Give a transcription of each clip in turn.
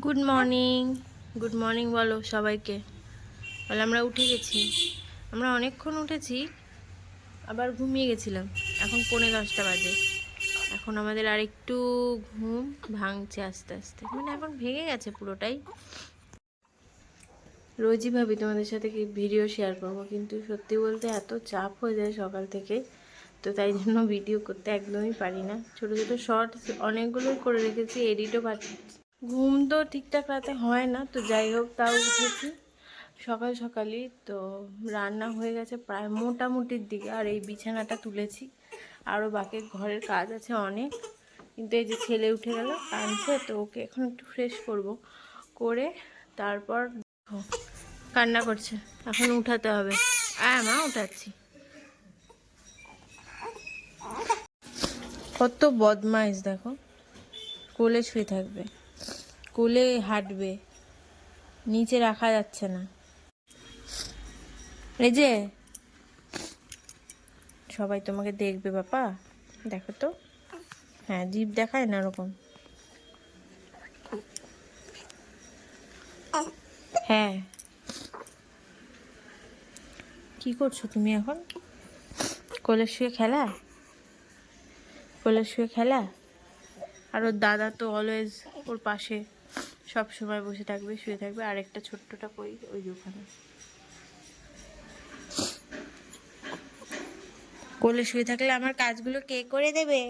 Good morning. Good morning বলো সবাইকে। বলে আমরা উঠে গেছি, আমরা অনেকক্ষণ উঠেছি, আবার ঘুমিয়ে গেছিলাম। এখন 10:45 বাজে। এখন আমাদের আর একটু ঘুম ভাঙছে আস্তে আস্তে, মানে এখন ভেঙে গেছে পুরোটাই। রোজই ভাবি তোমাদের সাথে কি ভিডিও শেয়ার করবো, কিন্তু সত্যি বলতে এত চাপ হয়ে যায় সকাল থেকে, তো তাই জন্য ভিডিও করতে একদমই পারি না। ছোটো ছোটো শর্টস অনেকগুলোই করে রেখেছি, এডিটও পাচ্ছি। ঘুম তো ঠিকঠাক রাতে হয় না, তো যাই হোক তাও উঠেছি সকাল সকালই। তো রান্না হয়ে গেছে প্রায় মোটামুটির দিকে, আর এই বিছানাটা তুলেছি। আরও বাকি ঘরের কাজ আছে অনেক, কিন্তু এই যে ছেলে উঠে গেল কাঁদছে, তো ওকে এখন একটু ফ্রেশ করব, করে তারপর কান্না করছে, এখন উঠাতে হবে। মা উঠাচ্ছি। কত বদমাইশ দেখো, কোলে শুয়ে থাকবে, কোলে হাঁটবে, নিচে রাখা যাচ্ছে না। এই যে সবাই তোমাকে দেখবে বাবা, দেখো তো। হ্যাঁ, জিভ দেখায় না ওরকম। হ্যাঁ, কি করছো তুমি এখন? কোলে শুয়ে খেলা, কোলে শুয়ে খেলা। আর ওর দাদা তো অলওয়েজ ওর পাশে সব সময় বসে থাকবে, শুয়ে থাকবে। আর একটা ছোট্টটা কই, ওই যে ওখানে কোলে শুয়ে থাকলে আমার কাজগুলো কে করে দেবে?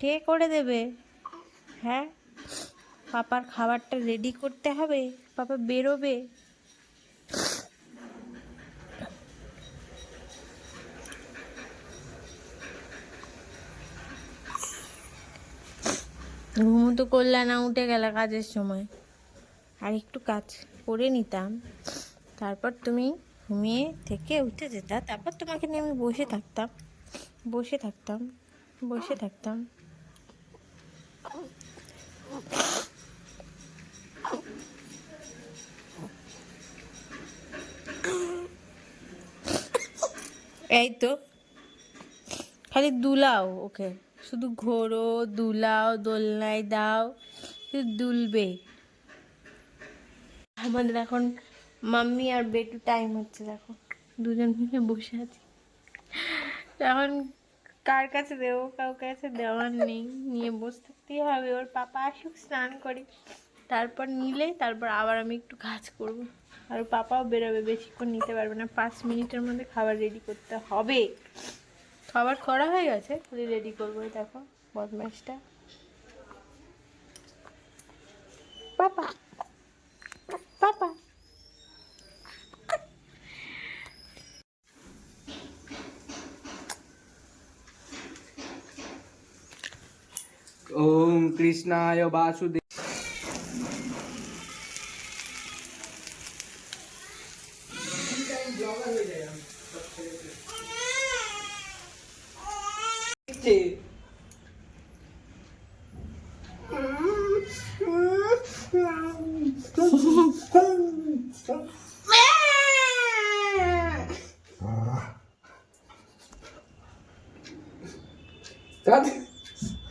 কে করে দেবে? হ্যাঁ, পাপার খাবারটা রেডি করতে হবে, পাপা বেরোবে। ঘুমো তো করলে না, উঠে গেলে কাজের সময়। আর একটু কাজ করে নিতাম, তারপর তুমি ঘুমিয়ে থেকে উঠে যেতা, তারপর তোমাকে নিয়ে আমি বসে থাকতাম, বসে থাকতাম, বসে থাকতাম। এই তো খালি দুলাও ওকে, শুধু ঘোরো, দুলাও, দোলনায় দাও, শুধু দুলবে। আমাদের এখন মাম্মি আর বেটু টাইম হচ্ছে, দেখো দুজন মিলে বসে আছি। এখন কার কাছে দেবো, কাউকে কাছে দেওয়ার নেই, নিয়ে বসে থাকতেই হবে। ওর পাপা আসুক, স্নান করি, তারপর নিলে তারপর আবার আমি একটু কাজ করব। আর ওর পাপাও বেরোবে, বেশিক্ষণ নিতে পারবে না, 5 মিনিটের মধ্যে খাবার রেডি করতে হবে। খাবার করা হয়ে গেছে, খালি রেডি করবো। দেখো বদমাইশটা পাপা, পাপা। ওম কৃষ্ণায় বাসুদেব।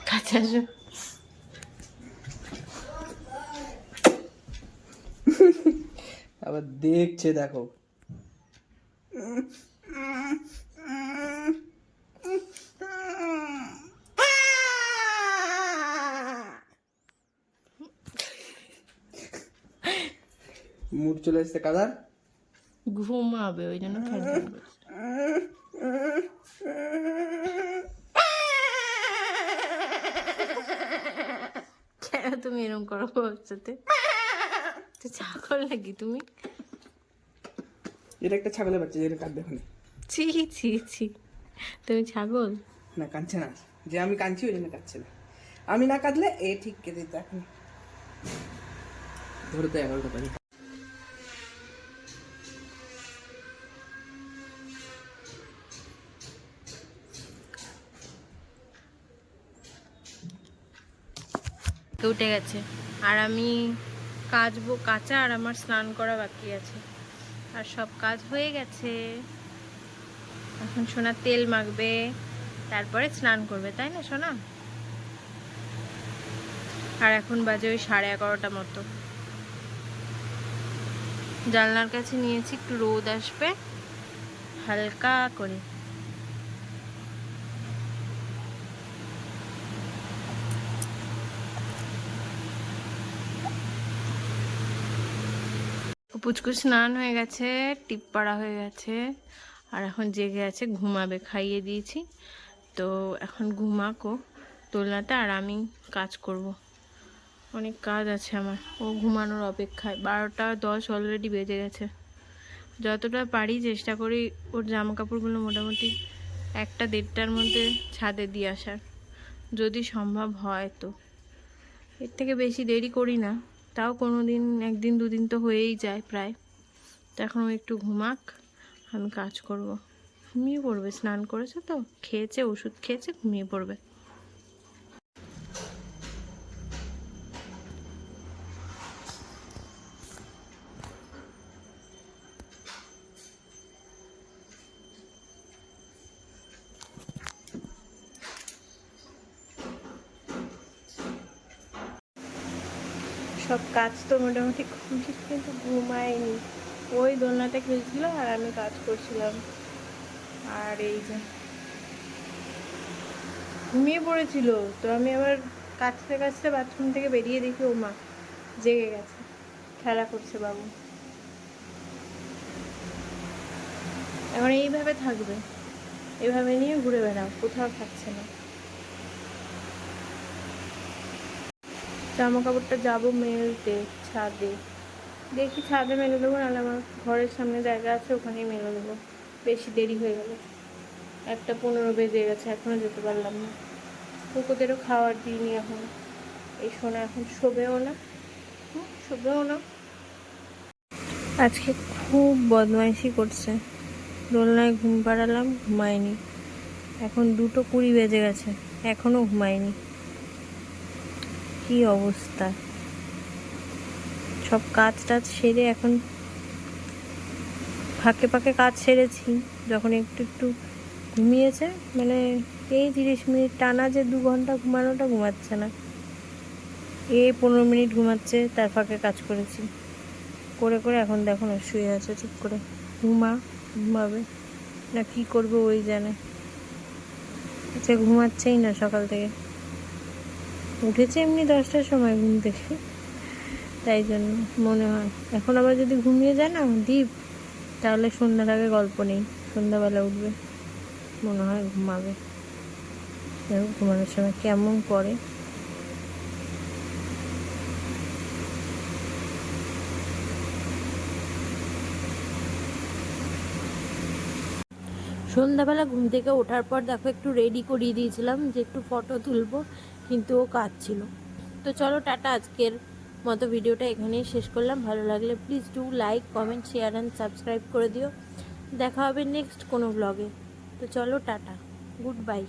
কাছে আসো। আবার দেখছে, দেখো। মুড চলে এসছে কাদার, ঘুমাবে ওই জন্য ফ্যান ফ্যান করছে। কেন তুমি এরকম করো ওর সাথে? তো ছাগল নাকি তুমি? এটা একটা ছাগলের বাচ্চা, যেটা কাঁদবে ওখানে। ছি ছি ছি, তুমি ছাগল? না, কাঁদছে না, যে আমি কাঁদছি ওই জন্য কাঁদছে না। আমি না কাঁদলে এ ঠিক কেঁদে দিত এখন। ধরো তো 11টা বাজে। উঠে গেছে, আর আমি কাচবো, কাচা আর আমার স্নান করা বাকি আছে। আর সব কাজ হয়ে গেছে। এখন সোনা তেল মাখবে, তারপরে স্নান করবে, তাই না সোনা? আর এখন বাজে ওই 11:30 মতো। জানলার কাছে নিয়েছি, একটু রোদ আসবে হালকা করে। পুচকু স্নান হয়ে গেছে, টিপ পাড়া হয়ে গেছে, আর এখন জেগে আছে, ঘুমাবে। খাইয়ে দিয়েছি তো এখন ঘুমাকো দোলনাতে, আর আমি কাজ করব। অনেক কাজ আছে আমার, ও ঘুমানোর অপেক্ষায়। 12:10 অলরেডি বেজে গেছে। যতটা পারি চেষ্টা করি ওর জামা কাপড়গুলো মোটামুটি 1-1:30টার মধ্যে ছাদে দিয়ে আসার, যদি সম্ভব হয় তো। এর থেকে বেশি দেরি করি না, তাও কোনো দিন 1-2 দিন তো হয়েই যায় প্রায়। তো এখন ও একটু ঘুমাক, আমি কাজ করব। ঘুমিয়ে পড়বে, স্নান করেছে তো, খেয়েছে, ওষুধ খেয়েছে, ঘুমিয়ে পড়বে। সব কাজ তো মোটামুটি কমপ্লিট, কিন্তু ঘুমায়নি। ওই দোলনাতে খেলছিল আর আমি কাজ করছিলাম। আর এই যে ঘুমিয়ে পড়েছিল, তো আমি আবার কাচতে কাচতে বাথরুম থেকে বেরিয়ে দেখি ও মা জেগে গেছে, খেলা করছে বাবু। এখন এইভাবে থাকবে, এভাবে নিয়ে ঘুরে বেড়াও, কোথাও থাকছে না। জামা কাপড়টা যাবো মেলতে ছাদে, দেখি ছাদে মেলে দেবো, নাহলে আমার ঘরের সামনে জায়গা আছে, ওখানেই মেলে দেবো। বেশি দেরি হয়ে গেল, 1:15 বেজে গেছে, এখনও যেতে পারলাম না। কুকুরদেরও খাবার দিইনি এখন। এই সোনা এখন শোবেও না, শোবেও না। আজকে খুব বদমাইশি করছে, দোলনায় ঘুম পাড়ালাম, ঘুমায়নি। এখন 2:20 বেজে গেছে, এখনও ঘুমায়নি। কি অবস্থা! সব কাজ টাজ সেরে এখন ফাঁকে ফাঁকে কাজ সেরেছি, যখন একটু একটু ঘুমিয়েছে, মানে এই 30 মিনিট টানা যে 2 ঘন্টা ঘুমানোটা ঘুমাচ্ছে না, 15 মিনিট ঘুমাচ্ছে, তার ফাঁকে কাজ করেছি, করে করে এখন দেখো না শুয়ে আছে চুপ করে। ঘুমাবে না কি করবে ওই জানে। আচ্ছা, ঘুমাচ্ছেই না সকাল থেকে, উঠেছে এমনি 10টার সময় ঘুম থেকে, তাই জন্য মনে হয়। এখন আবার যদি ঘুমিয়ে যায় না দীপ, তাহলে সন্ধ্যার আগে গল্প নেই, সন্ধ্যাবেলা উঠবে, মনে হয় ঘুমাবে। দেখো ঘুমানোর সময় কেমন করে। সন্ধ্যাবেলা ঘুম থেকে ওঠার পর দেখো একটু রেডি করিয়ে দিয়েছিলাম যে একটু ফটো তুলবো, কিন্তু ও কাজ ছিল। তো চলো টাটা, আজকের মতো ভিডিওটা এখানেই শেষ করলাম। ভালো লাগলে please do like, comment, share and subscribe করে দিও। দেখা হবে নেক্সট কোনো ব্লগে। তো চলো টাটা, গুড বাই।